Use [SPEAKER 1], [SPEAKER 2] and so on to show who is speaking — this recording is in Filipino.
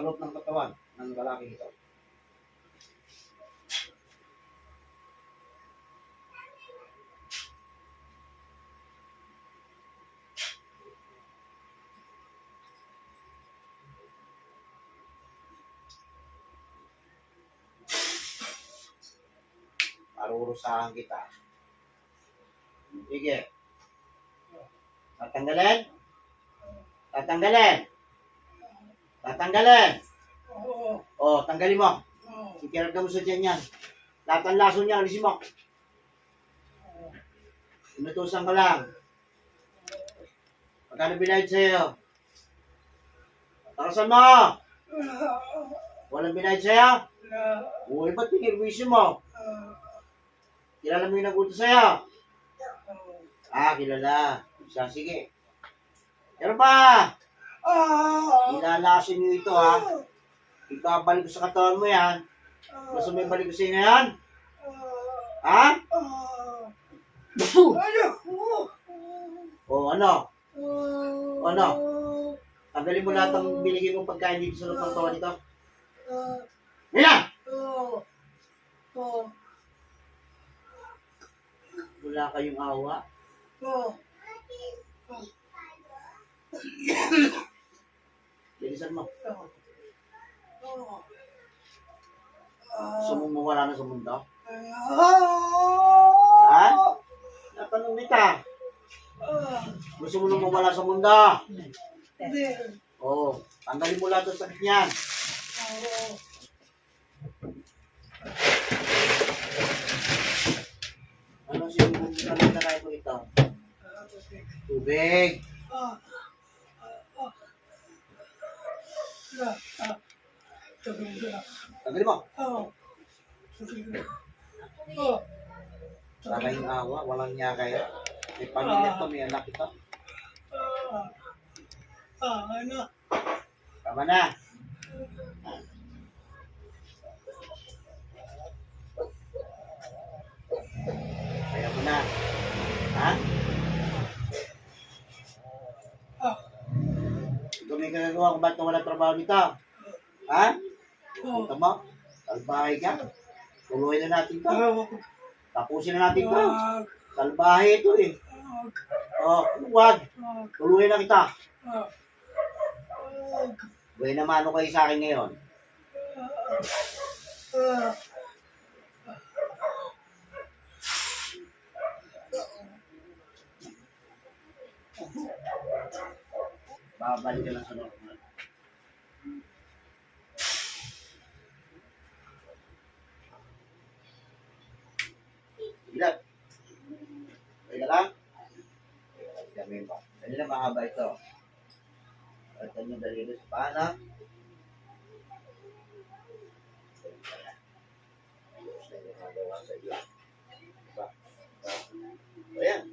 [SPEAKER 1] loob ng katawan ng lalaki ito. Parurusahan kita. Sige. Tatanggalin? Tatanggalin? Tatanggalin? O, tanggalin mo. Sikirag mo sa dyan yan. Lahat ang laso niya, alisin mo. Inutusan ka lang. Magkano binayad sa'yo? Takasan mo! Walang binayad sa'yo? Uy, ba't pinirwisyo mo? Kilala mo yung nagutos sa'yo? Kilala. Siya, sige. Pero pa! Ilalasin niyo ito, ha? Ibabalik ko sa katawan mo yan. Gusto mo ibalik ko sa inyo yan? Ha? O, ano? O, ano? Tanggalin mo lahat ng binigay mong pagkain dito sa loob ng katawan nito. Mila! Wala kayong awa. Bilisan mo. Gusto mo mawala na sa mundo? Ha? Natanong kita. Gusto mo nang mawala sa mundo? Oo. Tanggalin mo lahat ng sakit niyan. Anong sinubong na kayo ko ito? Tubig. Tanggalin mo. Wala kayong awa, walang niya kayo. May pamilya to, may anak ito. Tama na. Kaya mo na. Ha? Ito may ginagawa kung ba't wala trabaho nito. Ha? Ito mo? Salbahe ka? Tuluhin na natin ito. Tapusin na natin ito. Salbahe ito eh. Huwag. Tuluhin na kita. Buhay naman ano kayo sa akin ngayon. Babalik ka lang sa normal. Ilan? Kaya lang? Gamin pa. Kanina mahaba ito. At yung daliri sa paa. Ayan.